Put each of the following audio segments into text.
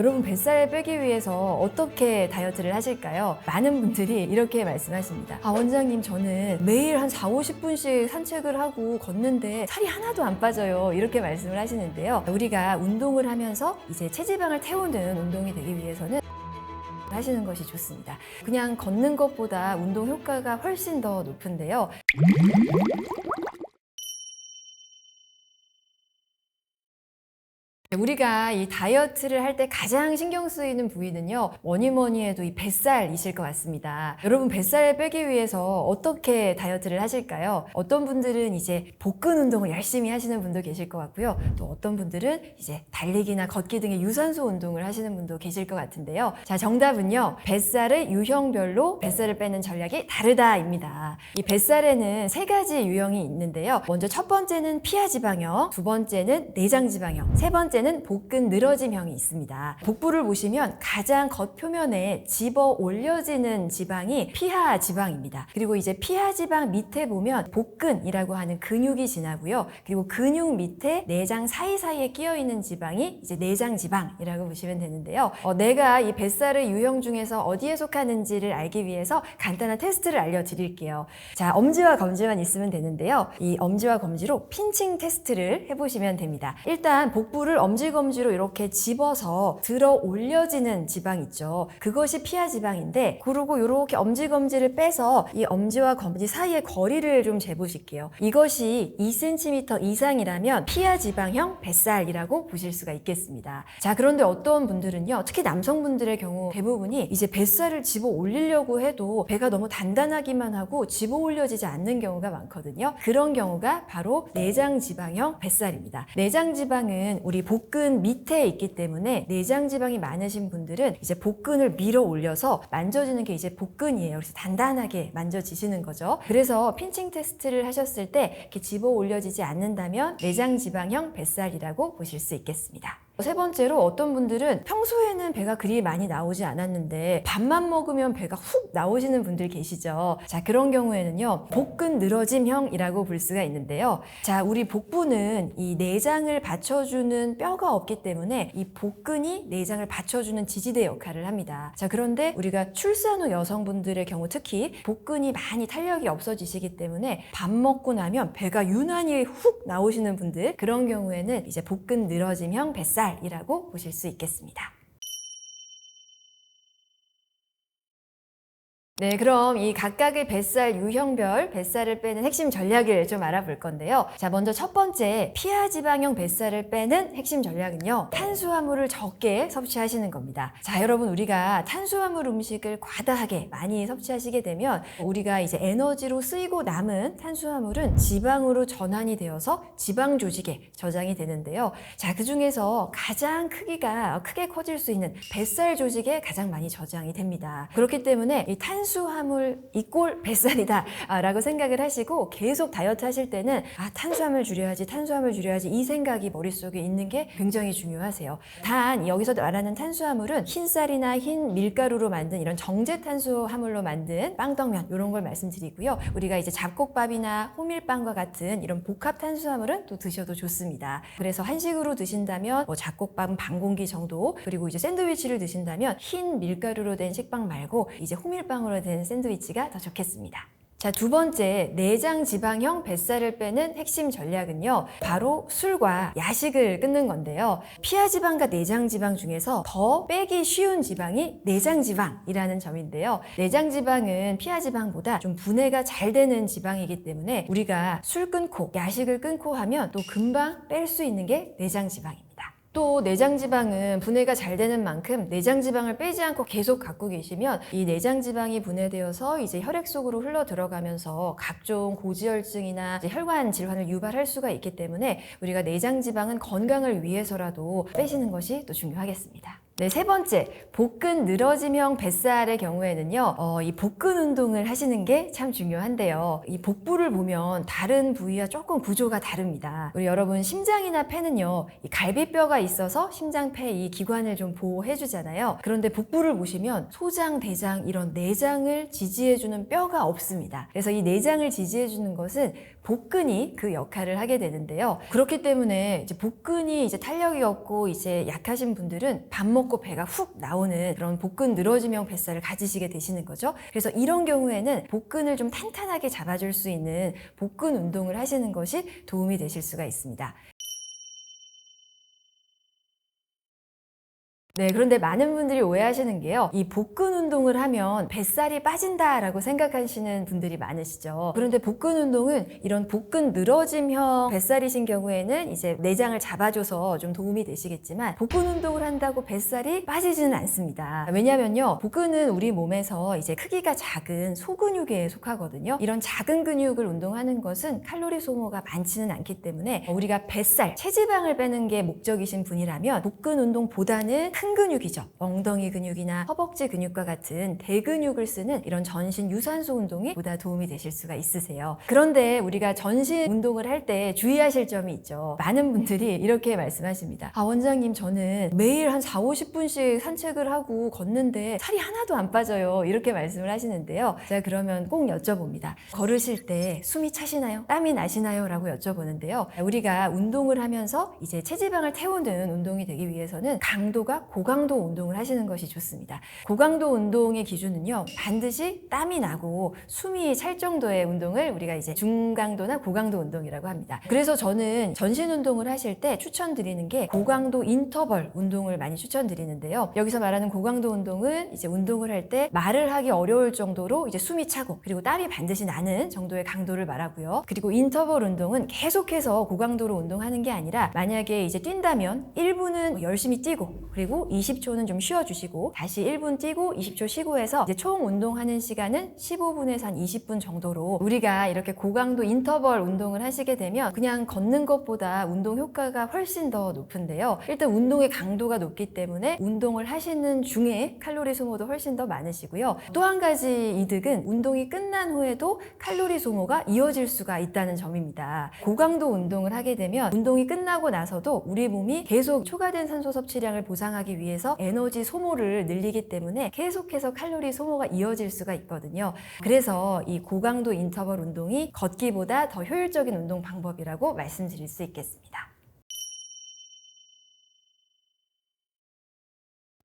여러분 뱃살 빼기 위해서 어떻게 다이어트를 하실까요? 많은 분들이 이렇게 말씀하십니다. 원장님 저는 매일 한 40-50분씩 산책을 하고 걷는데 살이 하나도 안 빠져요. 이렇게 말씀을 하시는데요. 우리가 운동을 하면서 이제 체지방을 태우는 운동이 되기 위해서는 하시는 것이 좋습니다. 그냥 걷는 것보다 운동 효과가 훨씬 더 높은데요. 우리가 이 다이어트를 할 때 가장 신경 쓰이는 부위는요, 뭐니 해도 이 뱃살이실 것 같습니다. 여러분 뱃살 빼기 위해서 어떻게 다이어트를 하실까요? 어떤 분들은 이제 복근 운동을 열심히 하시는 분도 계실 것 같고요. 또 어떤 분들은 이제 달리기나 걷기 등의 유산소 운동을 하시는 분도 계실 것 같은데요. 자, 정답은요, 뱃살의 유형별로 뱃살을 빼는 전략이 다르다입니다. 이 뱃살에는 3가지 유형이 있는데요. 먼저 첫 번째는 피하지방형, 두 번째는 내장지방형, 세 번째는 복근 늘어짐형이 있습니다. 복부를 보시면 가장 겉표면에 집어 올려지는 지방이 피하지방입니다. 그리고 이제 피하지방 밑에 보면 복근이라고 하는 근육이 지나고요. 그리고 근육 밑에 내장 사이사이에 끼어 있는 지방이 이제 내장지방이라고 보시면 되는데요. 내가 이 뱃살의 유형 중에서 어디에 속하는지를 알기 위해서 간단한 테스트를 알려드릴게요. 자, 엄지와 검지만 있으면 되는데요. 이 엄지와 검지로 핀칭 테스트를 해보시면 됩니다. 일단 복부를 엄지검지로 이렇게 집어서 들어 올려지는 지방 있죠. 그것이 피하지방인데, 그리고 이렇게 엄지검지를 빼서 이 엄지와 검지 사이의 거리를 좀 재보실게요. 이것이 2cm 이상이라면 피하지방형 뱃살이라고 보실 수가 있겠습니다. 자, 그런데 어떤 분들은요, 특히 남성분들의 경우 대부분이 이제 뱃살을 집어 올리려고 해도 배가 너무 단단하기만 하고 집어 올려지지 않는 경우가 많거든요. 그런 경우가 바로 내장지방형 뱃살입니다. 내장지방은 우리 복근 밑에 있기 때문에 내장지방이 많으신 분들은 이제 복근을 밀어 올려서 만져지는 게 이제 복근이에요. 그래서 단단하게 만져지시는 거죠. 그래서 핀칭 테스트를 하셨을 때 이렇게 집어 올려지지 않는다면 내장지방형 뱃살이라고 보실 수 있겠습니다. 세 번째로 어떤 분들은 평소에는 배가 그리 많이 나오지 않았는데 밥만 먹으면 배가 훅 나오시는 분들 계시죠. 자, 그런 경우에는요, 복근 늘어짐형이라고 볼 수가 있는데요. 자, 우리 복부는 이 내장을 받쳐주는 뼈가 없기 때문에 이 복근이 내장을 받쳐주는 지지대 역할을 합니다. 자, 그런데 우리가 출산 후 여성분들의 경우 특히 복근이 많이 탄력이 없어지시기 때문에 밥 먹고 나면 배가 유난히 훅 나오시는 분들, 그런 경우에는 이제 복근 늘어짐형 뱃살 이라고 보실 수 있겠습니다. 네, 그럼 이 각각의 뱃살 유형별 뱃살을 빼는 핵심 전략을 좀 알아볼 건데요. 자, 먼저 첫 번째 피하지방형 뱃살을 빼는 핵심 전략은요, 탄수화물을 적게 섭취하시는 겁니다. 자, 여러분 우리가 탄수화물 음식을 과다하게 많이 섭취하시게 되면 우리가 이제 에너지로 쓰이고 남은 탄수화물은 지방으로 전환이 되어서 지방 조직에 저장이 되는데요. 자, 그 중에서 가장 크기가 크게 커질 수 있는 뱃살 조직에 가장 많이 저장이 됩니다. 그렇기 때문에 이 탄수화물 이꼴 뱃살이다 라고 생각을 하시고 계속 다이어트 하실 때는 탄수화물 줄여야지 이 생각이 머릿속에 있는 게 굉장히 중요하세요. 단 여기서 말하는 탄수화물은 흰쌀이나 흰 밀가루로 만든 이런 정제 탄수화물로 만든 빵떡면 이런 걸 말씀드리고요. 우리가 이제 잡곡밥이나 호밀빵과 같은 이런 복합 탄수화물은 또 드셔도 좋습니다. 그래서 한식으로 드신다면 잡곡밥은 반 공기 정도, 그리고 이제 샌드위치를 드신다면 흰 밀가루로 된 식빵 말고 이제 호밀빵으로 된 샌드위치가 더 좋겠습니다. 자, 두 번째 내장지방형 뱃살을 빼는 핵심 전략은요, 바로 술과 야식을 끊는 건데요. 피하지방과 내장지방 중에서 더 빼기 쉬운 지방이 내장지방이라는 점인데요. 내장지방은 피하지방보다 좀 분해가 잘 되는 지방이기 때문에 우리가 술 끊고 야식을 끊고 하면 또 금방 뺄 수 있는 게 내장지방입니다. 또 내장지방은 분해가 잘 되는 만큼 내장지방을 빼지 않고 계속 갖고 계시면 이 내장지방이 분해되어서 이제 혈액 속으로 흘러 들어가면서 각종 고지혈증이나 혈관 질환을 유발할 수가 있기 때문에 우리가 내장지방은 건강을 위해서라도 빼시는 것이 또 중요하겠습니다. 네, 세 번째, 복근 늘어짐형 뱃살의 경우에는요, 이 복근 운동을 하시는 게 참 중요한데요. 이 복부를 보면 다른 부위와 조금 구조가 다릅니다. 우리 여러분 심장이나 폐는요, 이 갈비뼈가 있어서 심장, 폐 이 기관을 좀 보호해 주잖아요. 그런데 복부를 보시면 소장, 대장 이런 내장을 지지해 주는 뼈가 없습니다. 그래서 이 내장을 지지해 주는 것은 복근이 그 역할을 하게 되는데요. 그렇기 때문에 이제 복근이 이제 탄력이 없고 이제 약하신 분들은 밥 먹고 배가 훅 나오는 그런 복근 늘어지형 뱃살을 가지시게 되시는 거죠. 그래서 이런 경우에는 복근을 좀 탄탄하게 잡아줄 수 있는 복근 운동을 하시는 것이 도움이 되실 수가 있습니다. 네, 그런데 많은 분들이 오해하시는 게요. 이 복근 운동을 하면 뱃살이 빠진다라고 생각하시는 분들이 많으시죠. 그런데 복근 운동은 이런 복근 늘어짐형 뱃살이신 경우에는 이제 내장을 잡아줘서 좀 도움이 되시겠지만 복근 운동을 한다고 뱃살이 빠지지는 않습니다. 왜냐면요. 복근은 우리 몸에서 이제 크기가 작은 소근육에 속하거든요. 이런 작은 근육을 운동하는 것은 칼로리 소모가 많지는 않기 때문에 우리가 뱃살, 체지방을 빼는 게 목적이신 분이라면 복근 운동보다는 큰 근육이죠. 엉덩이 근육이나 허벅지 근육과 같은 대근육을 쓰는 이런 전신 유산소 운동이 보다 도움이 되실 수가 있으세요. 그런데 우리가 전신 운동을 할 때 주의하실 점이 있죠. 많은 분들이 이렇게 말씀하십니다. 원장님, 저는 매일 한 4, 50분씩 산책을 하고 걷는데 살이 하나도 안 빠져요. 이렇게 말씀을 하시는데요. 제가 그러면 꼭 여쭤봅니다. 걸으실 때 숨이 차시나요? 땀이 나시나요? 라고 여쭤보는데요. 우리가 운동을 하면서 이제 체지방을 태우는 운동이 되기 위해서는 강도가 고강도 운동을 하시는 것이 좋습니다. 고강도 운동의 기준은요, 반드시 땀이 나고 숨이 찰 정도의 운동을 우리가 이제 중강도나 고강도 운동이라고 합니다. 그래서 저는 전신 운동을 하실 때 추천드리는 게 고강도 인터벌 운동을 많이 추천드리는데요. 여기서 말하는 고강도 운동은 이제 운동을 할 때 말을 하기 어려울 정도로 이제 숨이 차고 그리고 땀이 반드시 나는 정도의 강도를 말하고요. 그리고 인터벌 운동은 계속해서 고강도로 운동하는 게 아니라 만약에 이제 뛴다면 1분은 열심히 뛰고 그리고 20초는 좀 쉬어주시고 다시 1분 뛰고 20초 쉬고 해서 이제 총 운동하는 시간은 15분에서 한 20분 정도로 우리가 이렇게 고강도 인터벌 운동을 하시게 되면 그냥 걷는 것보다 운동 효과가 훨씬 더 높은데요. 일단 운동의 강도가 높기 때문에 운동을 하시는 중에 칼로리 소모도 훨씬 더 많으시고요. 또 한 가지 이득은 운동이 끝난 후에도 칼로리 소모가 이어질 수가 있다는 점입니다. 고강도 운동을 하게 되면 운동이 끝나고 나서도 우리 몸이 계속 초과된 산소 섭취량을 보상하기 위해서 에너지 소모를 늘리기 때문에 계속해서 칼로리 소모가 이어질 수가 있거든요. 그래서 이 고강도 인터벌 운동이 걷기보다 더 효율적인 운동 방법이라고 말씀드릴 수 있겠습니다.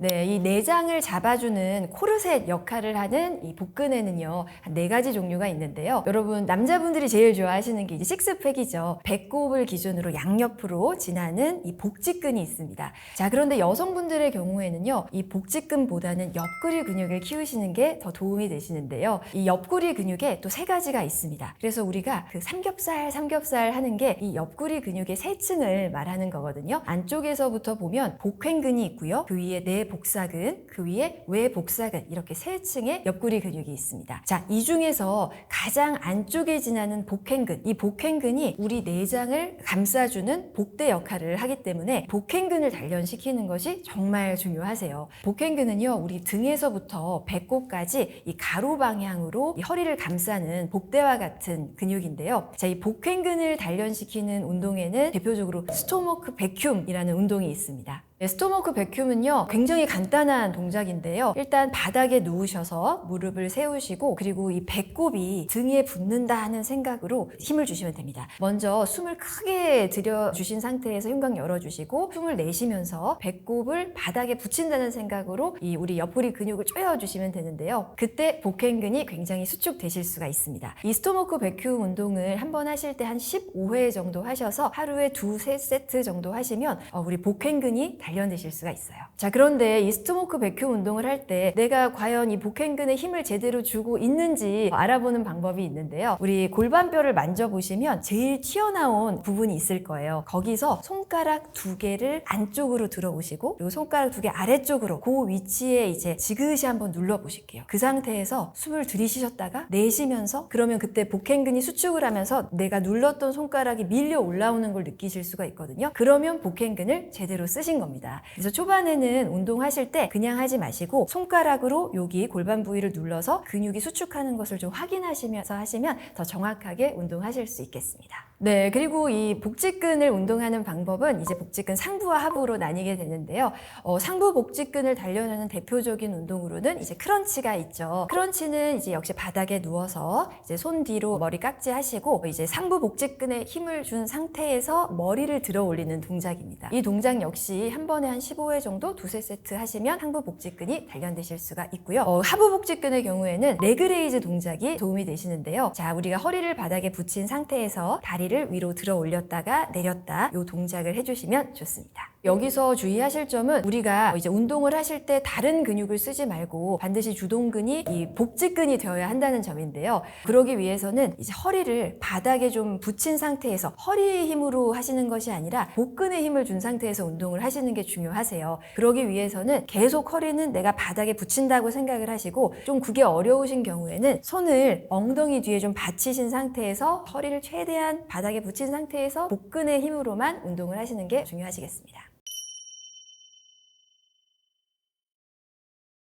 네, 이 내장을 잡아주는 코르셋 역할을 하는 이 복근에는요, 한 4가지 종류가 있는데요. 여러분, 남자분들이 제일 좋아하시는 게 이제 식스팩이죠. 배꼽을 기준으로 양옆으로 지나는 이 복직근이 있습니다. 자, 그런데 여성분들의 경우에는요, 이 복직근보다는 옆구리 근육을 키우시는 게 더 도움이 되시는데요. 이 옆구리 근육에 또 3가지가 있습니다. 그래서 우리가 그 삼겹살 하는 게 이 옆구리 근육의 3층을 말하는 거거든요. 안쪽에서부터 보면 복횡근이 있고요. 그 위에 내복사근, 그 위에 외복사근 이렇게 3층의 옆구리 근육이 있습니다. 자, 이 중에서 가장 안쪽에 지나는 복횡근, 이 복횡근이 우리 내장을 감싸주는 복대 역할을 하기 때문에 복횡근을 단련시키는 것이 정말 중요하세요. 복횡근은요, 우리 등에서부터 배꼽까지 이 가로 방향으로 이 허리를 감싸는 복대와 같은 근육인데요. 자, 이 복횡근을 단련시키는 운동에는 대표적으로 스토머크 베큐움이라는 운동이 있습니다. 스토머크 베큐움은요, 굉장히 간단한 동작인데요. 일단 바닥에 누우셔서 무릎을 세우시고 그리고 이 배꼽이 등에 붙는다 하는 생각으로 힘을 주시면 됩니다. 먼저 숨을 크게 들여주신 상태에서 흉곽 열어주시고 숨을 내쉬면서 배꼽을 바닥에 붙인다는 생각으로 이 우리 옆구리 근육을 조여주시면 되는데요. 그때 복횡근이 굉장히 수축되실 수가 있습니다. 이 스토머크 베큐움 운동을 한번 하실 때 한 15회 정도 하셔서 하루에 2-3세트 정도 하시면 우리 복횡근이 단련되실 수가 있어요. 자, 그런데 이 스토머크 베큐움 운동을 할 때 내가 과연 이 복횡근에 힘을 제대로 주고 있는지 알아보는 방법이 있는데요. 우리 골반뼈를 만져보시면 제일 튀어나온 부분이 있을 거예요. 거기서 손가락 2개를 안쪽으로 들어오시고 그리고 손가락 2개 아래쪽으로 그 위치에 이제 지그시 한번 눌러보실게요. 그 상태에서 숨을 들이쉬셨다가 내쉬면서 그러면 그때 복횡근이 수축을 하면서 내가 눌렀던 손가락이 밀려 올라오는 걸 느끼실 수가 있거든요. 그러면 복횡근을 제대로 쓰신 겁니다. 그래서 초반에는 다리는 운동하실 때 그냥 하지 마시고 손가락으로 여기 골반 부위를 눌러서 근육이 수축하는 것을 좀 확인하시면서 하시면 더 정확하게 운동하실 수 있겠습니다. 네, 그리고 이 복직근을 운동하는 방법은 이제 복직근 상부와 하부로 나뉘게 되는데요. 상부 복직근을 단련하는 대표적인 운동으로는 이제 크런치가 있죠. 크런치는 이제 역시 바닥에 누워서 이제 손 뒤로 머리 깍지 하시고 이제 상부 복직근에 힘을 준 상태에서 머리를 들어 올리는 동작입니다. 이 동작 역시 한 번에 한 15회 정도 두세 세트 하시면 상부 복직근이 단련되실 수가 있고요. 하부 복직근의 경우에는 레그레이즈 동작이 도움이 되시는데요. 자, 우리가 허리를 바닥에 붙인 상태에서 다리를 위로 들어 올렸다가 내렸다 이 동작을 해주시면 좋습니다. 여기서 주의하실 점은 우리가 이제 운동을 하실 때 다른 근육을 쓰지 말고 반드시 주동근이 이 복직근이 되어야 한다는 점인데요. 그러기 위해서는 이제 허리를 바닥에 좀 붙인 상태에서 허리의 힘으로 하시는 것이 아니라 복근에 힘을 준 상태에서 운동을 하시는 게 중요하세요. 그러기 위해서는 계속 허리는 내가 바닥에 붙인다고 생각을 하시고 좀 그게 어려우신 경우에는 손을 엉덩이 뒤에 좀 받치신 상태에서 허리를 최대한 바닥에 붙인 상태에서 복근의 힘으로만 운동을 하시는 게 중요하시겠습니다.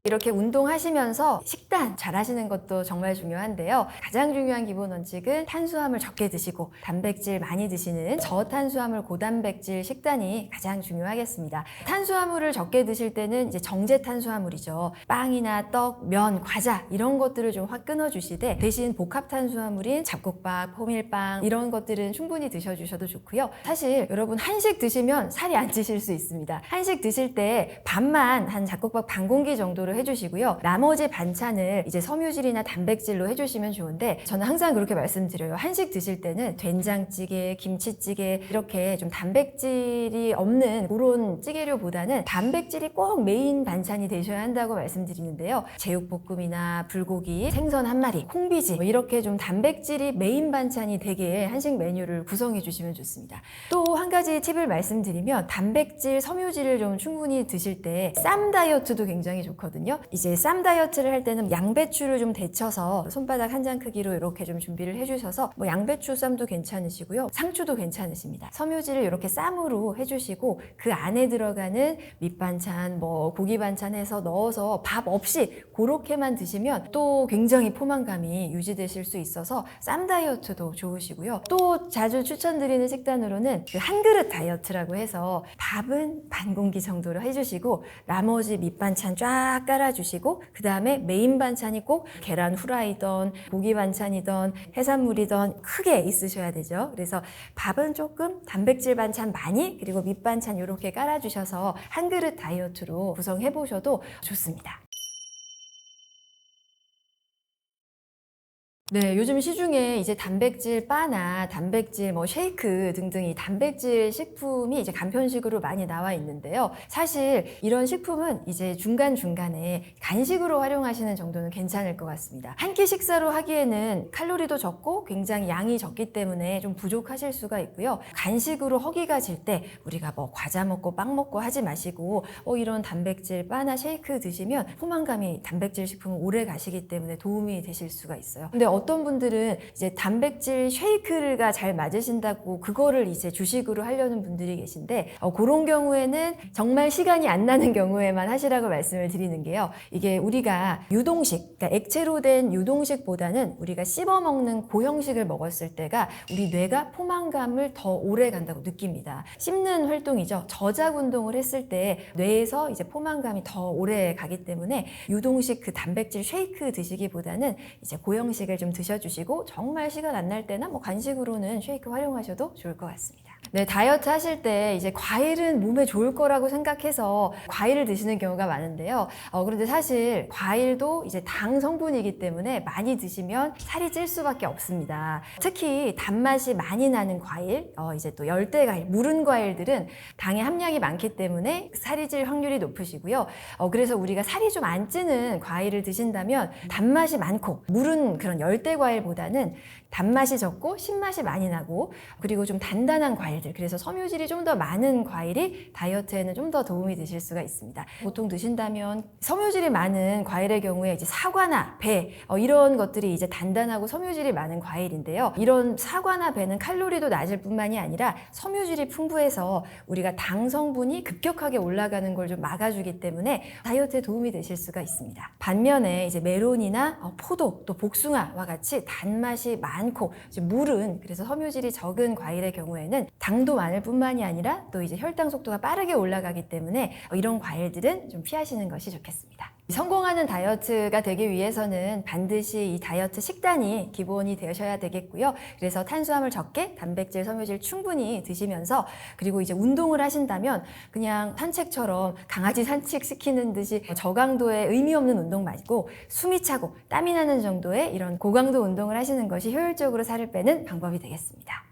이렇게 운동하시면서 식단 잘 하시는 것도 정말 중요한데요. 가장 중요한 기본 원칙은 탄수화물 적게 드시고 단백질 많이 드시는 저탄수화물 고단백질 식단이 가장 중요하겠습니다. 탄수화물을 적게 드실 때는 이제 정제 탄수화물이죠. 빵이나 떡, 면, 과자 이런 것들을 좀 확 끊어주시되 대신 복합 탄수화물인 잡곡밥, 호밀빵 이런 것들은 충분히 드셔주셔도 좋고요. 사실 여러분 한식 드시면 살이 안 찌실 수 있습니다. 한식 드실 때 밥만 한 잡곡밥 반 공기 정도를 해주시고요. 나머지 반찬을 이제 섬유질이나 단백질로 해주시면 좋은데 저는 항상 그렇게 말씀드려요. 한식 드실 때는 된장찌개, 김치찌개 이렇게 좀 단백질이 없는 그런 찌개류보다는 단백질이 꼭 메인 반찬이 되셔야 한다고 말씀드리는데요. 제육볶음이나 불고기, 생선 한 마리, 콩비지 이렇게 좀 단백질이 메인 반찬이 되게 한식 메뉴를 구성해 주시면 좋습니다. 또 한 가지 팁을 말씀드리면 단백질, 섬유질을 좀 충분히 드실 때 쌈 다이어트도 굉장히 좋거든요. 이제 쌈 다이어트를 할 때는 양배추를 좀 데쳐서 손바닥 한 장 크기로 이렇게 좀 준비를 해주셔서 뭐 양배추 쌈도 괜찮으시고요. 상추도 괜찮으십니다. 섬유질을 이렇게 쌈으로 해주시고 그 안에 들어가는 밑반찬, 뭐 고기 반찬 해서 넣어서 밥 없이 그렇게만 드시면 또 굉장히 포만감이 유지되실 수 있어서 쌈 다이어트도 좋으시고요. 또 자주 추천드리는 식단으로는 그 한 그릇 다이어트라고 해서 밥은 반 공기 정도로 해주시고 나머지 밑반찬 쫙 깔아주시고 그 다음에 메인 반찬이 꼭 계란 후라이든 고기 반찬이든 해산물이든 크게 있으셔야 되죠. 그래서 밥은 조금 단백질 반찬 많이 그리고 밑반찬 이렇게 깔아주셔서 한 그릇 다이어트로 구성해 보셔도 좋습니다. 네, 요즘 시중에 이제 단백질 바나 단백질 뭐 쉐이크 등등 이 단백질 식품이 이제 간편식으로 많이 나와 있는데요. 사실 이런 식품은 이제 중간중간에 간식으로 활용하시는 정도는 괜찮을 것 같습니다. 한 끼 식사로 하기에는 칼로리도 적고 굉장히 양이 적기 때문에 좀 부족하실 수가 있고요. 간식으로 허기가 질 때 우리가 뭐 과자 먹고 빵 먹고 하지 마시고 이런 단백질 바나 쉐이크 드시면 포만감이 단백질 식품은 오래 가시기 때문에 도움이 되실 수가 있어요. 근데 어떤 분들은 이제 단백질 쉐이크가 잘 맞으신다고 그거를 이제 주식으로 하려는 분들이 계신데 그런 경우에는 정말 시간이 안 나는 경우에만 하시라고 말씀을 드리는 게요. 이게 우리가 유동식, 그러니까 액체로 된 유동식보다는 우리가 씹어 먹는 고형식을 먹었을 때가 우리 뇌가 포만감을 더 오래 간다고 느낍니다. 씹는 활동이죠. 저작 운동을 했을 때 뇌에서 이제 포만감이 더 오래 가기 때문에 유동식 그 단백질 쉐이크 드시기보다는 이제 고형식을 좀 드셔주시고 정말 시간 안 날 때나 뭐 간식으로는 쉐이크 활용하셔도 좋을 것 같습니다. 네, 다이어트 하실 때 이제 과일은 몸에 좋을 거라고 생각해서 과일을 드시는 경우가 많은데요. 그런데 사실 과일도 이제 당 성분이기 때문에 많이 드시면 살이 찔 수밖에 없습니다. 특히 단맛이 많이 나는 과일, 이제 또 열대 과일, 무른 과일들은 당의 함량이 많기 때문에 살이 찔 확률이 높으시고요. 그래서 우리가 살이 좀 안 찌는 과일을 드신다면 단맛이 많고 무른 그런 열대 과일보다는 단맛이 적고 신맛이 많이 나고 그리고 좀 단단한 과일 과일들, 그래서 섬유질이 좀 더 많은 과일이 다이어트에는 좀 더 도움이 되실 수가 있습니다. 보통 드신다면 섬유질이 많은 과일의 경우에 이제 사과나 배 이런 것들이 이제 단단하고 섬유질이 많은 과일인데요. 이런 사과나 배는 칼로리도 낮을 뿐만이 아니라 섬유질이 풍부해서 우리가 당 성분이 급격하게 올라가는 걸 좀 막아주기 때문에 다이어트에 도움이 되실 수가 있습니다. 반면에 이제 메론이나 포도, 또 복숭아와 같이 단맛이 많고 이제 물은, 그래서 섬유질이 적은 과일의 경우에는 당도 많을 뿐만이 아니라 또 이제 혈당 속도가 빠르게 올라가기 때문에 이런 과일들은 좀 피하시는 것이 좋겠습니다. 성공하는 다이어트가 되기 위해서는 반드시 이 다이어트 식단이 기본이 되셔야 되겠고요. 그래서 탄수화물 적게, 단백질, 섬유질 충분히 드시면서, 그리고 이제 운동을 하신다면 그냥 산책처럼 강아지 산책시키는 듯이 저강도의 의미 없는 운동 말고 숨이 차고 땀이 나는 정도의 이런 고강도 운동을 하시는 것이 효율적으로 살을 빼는 방법이 되겠습니다.